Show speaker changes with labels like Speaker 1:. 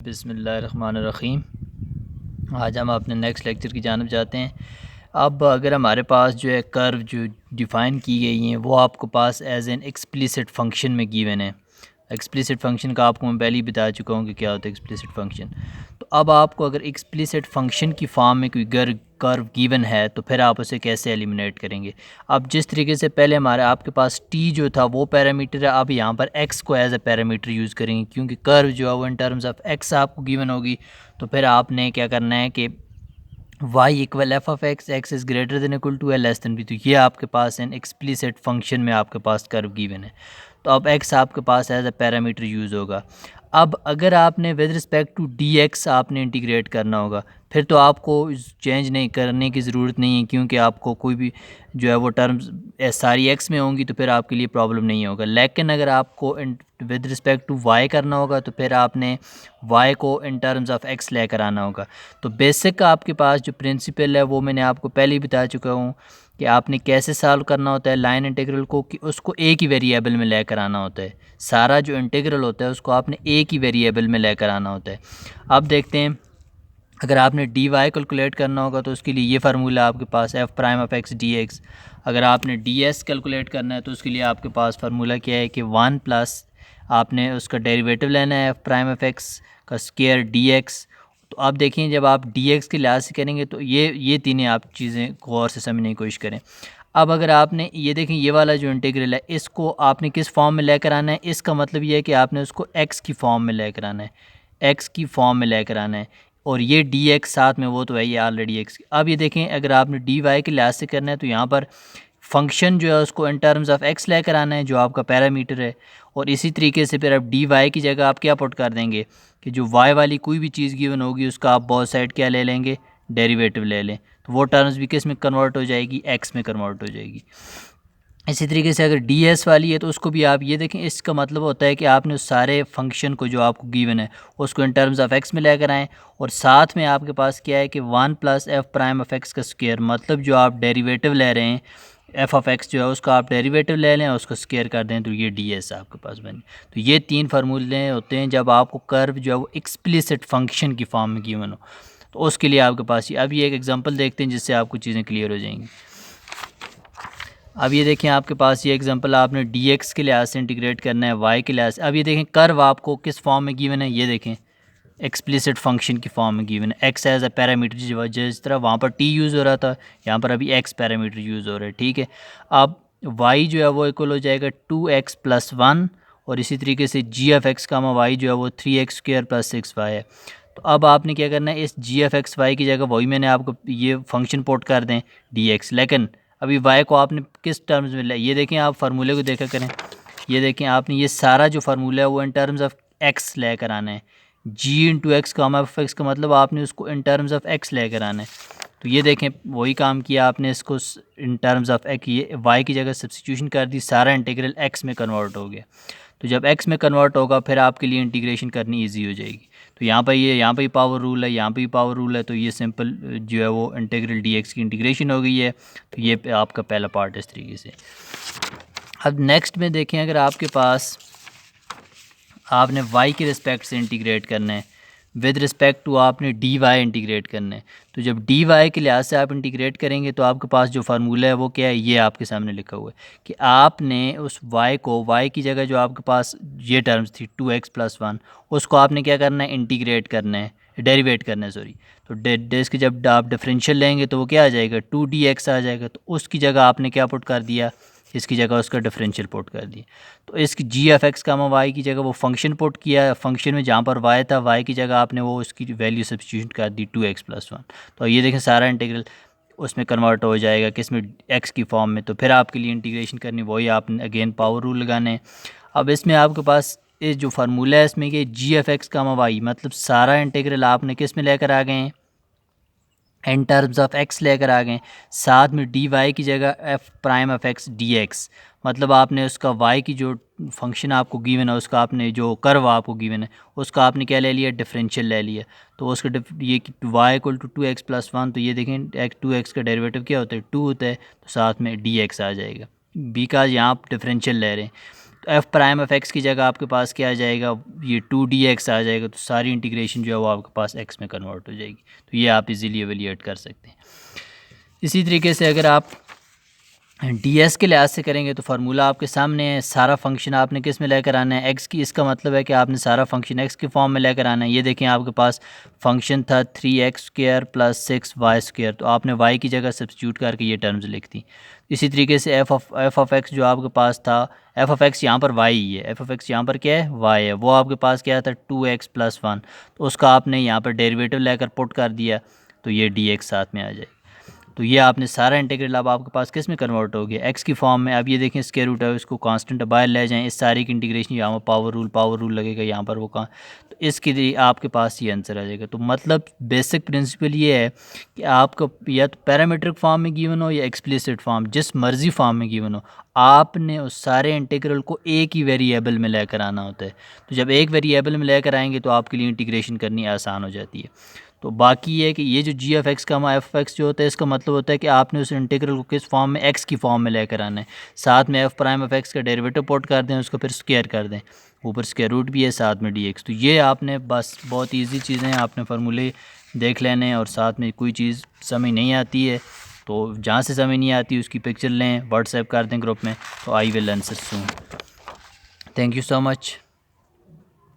Speaker 1: बिस्मिल्लाहिर्रहमानिर्रहीम। आज हम अपने नेक्स्ट लेक्चर की जानिब जाते हैं। अब अगर हमारे पास जो है कर्व जो डिफ़ाइन की गई हैं वो आपको पास एज एन एक्सप्लिसिट फंक्शन में गिवन है। एक्सप्लिसिट फंक्शन का आपको मैं पहले ही बता चुका हूँ कि क्या होता है एक्सप्लिसिट फंक्शन। तो अब आपको अगर एक्सप्लिसिट फंक्शन की फॉर्म में कोई कर्व गिवन है तो फिर आप उसे कैसे एलिमिनेट करेंगे। अब जिस तरीके से पहले हमारे आपके पास टी जो था वो पैरामीटर है, अब यहाँ पर एक्स को एज ए पैरामीटर यूज़ करेंगे क्योंकि कर्व जो है वो इन टर्म्स ऑफ एक्स आपको गिवन होगी। तो फिर आपने क्या करना है कि y equal f of x, x is greater than equal to less than b. तो ये आपके पास एन एक्सप्लिसिट फंक्शन में आपके पास कर्व गिवन है। तो अब x आपके पास एज ए पैरामीटर यूज़ होगा। अब अगर आपने विद रिस्पेक्ट टू dx आपने इंटीग्रेट करना होगा, फिर तो आपको चेंज नहीं करने की ज़रूरत नहीं है क्योंकि आपको कोई भी जो है वो टर्म्स सारी x में होंगी तो फिर आपके लिए प्रॉब्लम नहीं होगा। लेकिन अगर आपको विद रिस्पेक्ट टू y करना होगा तो फिर आपने y को इन टर्म्स ऑफ x लेकर आना होगा। तो बेसिक आपके पास जो प्रिंसिपल है वो मैंने आपको पहले ही बता चुका हूँ कि आपने कैसे सॉल्व करना होता है लाइन इंटीग्रल को, कि उसको एक ही वेरिएबल में लेकर आना होता है। सारा जो इंटीग्रल होता है उसको आपने एक ही वेरिएबल में लेकर आना होता है। अब देखते हैं, अगर आपने डी वाई कैलकुलेट करना होगा तो उसके लिए ये फार्मूला आपके पास F prime of X D X. अगर आपने डी एस कैलकुलेट करना है तो उसके लिए आपके पास फार्मूला क्या है कि वन प्लस आपने उसका डेरिवेटिव लेना है एफ प्राइम ऑफ एक्स का स्क्वायर डी एक्स। तो आप देखें जब आप डी एक्स के लिहाज से करेंगे तो ये तीनों आप चीज़ें गौर से समझने की कोशिश करें। अब अगर आपने ये देखें ये वाला जो इंटीग्रल है इसको आपने किस फॉर्म में लेकर आना है, इसका मतलब ये है कि आपने उसको एक्स की फॉर्म में लेकर आना है, एक्स की फॉर्म में लेकर आना है। और ये डी एक्स साथ में वो तो है ये ऑलरेडी एक्स। अब ये देखें अगर आपने डी वाई के लिहाज से करना है तो यहाँ पर फंक्शन जो है उसको इन टर्म्स ऑफ एक्स लेकर आना है जो आपका पैरामीटर है। और इसी तरीके से फिर अब डी वाई की जगह आप क्या पुट कर देंगे कि जो वाई वाली कोई भी चीज़ गिवन होगी उसका आप बोथ साइड क्या ले लेंगे, डेरिवेटिव ले लें। तो वो टर्म्स भी किस में कन्वर्ट हो जाएगी, एक्स में कन्वर्ट हो जाएगी। इसी तरीके से अगर डी एस वाली है तो उसको भी आप ये देखें, इसका मतलब होता है कि आपने उस सारे फंक्शन को जो आपको गिवन है उसको इन टर्म्स ऑफ एक्स में लेकर आएँ। और साथ में आपके पास क्या है कि one plus F prime of x का स्क्वायर, मतलब जो आप डेरिवेटिव ले रहे हैं एफ ऑफ एक्स जो है उसका आप डेरिवेटिव ले लें और उसको स्क्वायर कर दें तो ये डी एस आपके पास बने। तो ये तीन फार्मूले होते हैं जब आपको कर्व जो है वो एक्सप्लिसिट फंक्शन की फॉर्म में गिवन हो। तो उसके लिए आपके पास अब ये एक एग्जांपल देखते हैं जिससे आपको चीज़ें क्लियर हो जाएंगी। अब ये देखें आपके पास ये एग्जांपल आपने डी एक्स के लिहाज से इंटीग्रेट करना है वाई के लिहाज से। अब ये देखें कर्व आपको किस फॉर्म में गिवन है, ये देखें एक्सप्लिसिट फंक्शन की फॉर्म में गिवन है, एक्स एज अ पैरामीटर। जिस तरह वहाँ पर टी यूज़ हो रहा था यहाँ पर अभी एक्स पैरामीटर यूज़ हो रहा है, ठीक है। अब वाई जो है वो इक्वल हो जाएगा 2x + 1 और इसी तरीके से जी एफ एक्स का वाई जो है वो 3x² + 6y है। तो अब आपने क्या करना है, इस जी एफ एक्स वाई की जगह वही मैंने आपको ये फंक्शन पोर्ट कर दें डी एक्स। लेकिन अभी वाई को आपने किस टर्म्स में लिया, ये देखें आप फार्मूले को देखा करें। ये देखें आपने ये सारा जो फार्मूला है वो इन टर्म्स ऑफ एक्स लेकर आना है। G into X comma F X का मतलब आपने उसको इन टर्म्स ऑफ एक्स लेकर आना है। तो ये देखें वही काम किया आपने, इसको इन टर्म्स ऑफ एक्स ये वाई की जगह सब्स्टिट्यूशन कर दी, सारा इंटीग्रल एक्स में कन्वर्ट हो गया। तो जब एक्स में कन्वर्ट होगा फिर आपके लिए इंटीग्रेशन करनी ईजी हो जाएगी। तो यहाँ पर ही पावर रूल है, यहाँ पे ही पावर रूल है। तो ये सिंपल जो है वो इंटीग्रल डी एक्स की इंटीग्रेशन हो गई है। तो ये आपका पहला पार्ट इस तरीके से। अब नेक्स्ट में देखें, अगर आपके पास आपने y के रिस्पेक्ट से इंटीग्रेट करना है, विद रिस्पेक्ट टू आपने डी वाई इंटीग्रेट करना है। तो जब डी वाई के लिहाज से आप इंटीग्रेट करेंगे तो आपके पास जो फार्मूला है वो क्या है, ये आपके सामने लिखा हुआ है कि आपने उस y को y की जगह जो आपके पास ये टर्म्स थी 2x + 1 उसको आपने क्या करना है, इंटीग्रेट करना है, डेरिवेट करना है सॉरी। तो इसके जब आप डिफरेंशियल लेंगे तो वो क्या आ जाएगा 2dx आ जाएगा। तो उसकी जगह आपने क्या पुट कर दिया, इसकी जगह उसका डिफरेंशियल पुट कर दिया। तो इसकी जी एफ एक्स का वाई की जगह वो फंक्शन पुट किया, फंक्शन में जहाँ पर वाई था वाई की जगह आपने वो उसकी वैल्यू सब्स्टिट्यूट कर दी 2x + 1। तो ये देखें सारा इंटीग्रल उसमें कन्वर्ट हो जाएगा किस में, एक्स की फॉर्म में। तो फिर आपके लिए इंटीग्रेशन करनी वही आपने अगेन पावर रूल लगाने हैं। अब इसमें आपके पास इस जो फार्मूला है इसमें कि जी एफ एक्स का वाई मतलब सारा इंटीग्रल आपने किस में लेकर आ गए हैं, इन टर्म्स ऑफ एक्स लेकर आ गए। साथ में डी वाई की जगह F prime of X D x, मतलब आपने उसका वाई की जो फंक्शन आपको गिवन है उसका आपने जो कर्व आपको गिवन है उसका आपने क्या ले लिया, डिफरेंशियल ले लिया। तो उसका ये वाई इक्वल टू 2x + 1। तो ये देखें 2x का डेरिवेटिव क्या होता है, 2 होता है। तो साथ में डी एक्स आ जाएगा, बी का यहाँ आप डिफरेंशियल ले रहे हैं। एफ़ प्राइम एफ एक्स की जगह आपके पास क्या आ जाएगा, ये 2dx आ जाएगा। तो सारी इंटीग्रेशन जो है वो आपके पास एक्स में कन्वर्ट हो जाएगी। तो ये आप इजीली एवेल्यूएट कर सकते हैं। इसी तरीके से अगर आप ds के लिहाज से करेंगे तो फार्मूला आपके सामने है। सारा फंक्शन आपने किस में लेकर आना है, x की। इसका मतलब है कि आपने सारा फंक्शन x के फॉर्म में लेकर आना है। ये देखें आपके पास फंक्शन था 3x² + 6y²। तो आपने y की जगह सब्स्टिट्यूट करके ये टर्म्स लिख दी। इसी तरीके से f ऑफ x जो आपके पास था, f ऑफ x यहाँ पर y ही है, f ऑफ x यहाँ पर क्या है, y है। वो आपके पास क्या था 2x + 1। तो उसका आपने यहाँ पर डेरिवेटिव लेकर पुट कर दिया, तो ये dx साथ में आ जाए। तो ये आपने सारा इंटीग्रल अब आपके पास किस में कन्वर्ट हो गया, एक्स की फॉर्म में। अब ये देखें स्क्वायर रूट है, इसको कांस्टेंट बाहर ले जाएं, इस सारी की इंटीग्रेशन यहाँ पर पावर रूल लगेगा यहाँ पर वो कहाँ, तो इसके लिए आपके पास ये आंसर आ जाएगा। तो मतलब बेसिक प्रिंसिपल ये है कि आपको या तो पैरामीट्रिक फॉर्म में गिवन हो या एक्सप्लिसिट फॉर्म, जिस मर्जी फॉर्म में गिवन हो, आपने उस सारे इंटीग्रल को एक ही वेरिएबल में लेकर आना होता है। तो जब एक वेरिएबल में लेकर आएंगे तो आपके लिए इंटीग्रेशन करनी आसान हो जाती है। तो बाकी ये है कि ये जो जी ऑफ एक्स का एफ ऑफ एक्स जो होता है, इसका मतलब होता है कि आपने उस इंटीग्रल को किस फॉर्म में, एक्स की फॉर्म में लेकर आना है। साथ में एफ प्राइम ऑफ एक्स का डेरिवेटिव पुट कर दें, उसको फिर स्क्वायर कर दें, ऊपर स्क्वायर रूट भी है, साथ में डी एक्स। तो ये आपने बस बहुत ईजी चीज़ें हैं, आपने फार्मूले देख लेने हैं। और साथ में कोई चीज़ समझ नहीं आती है तो जहाँ से समझ नहीं आती उसकी पिक्चर लें, व्हाट्सएप कर दें ग्रुप में, तो I will answer soon. Thank you so much.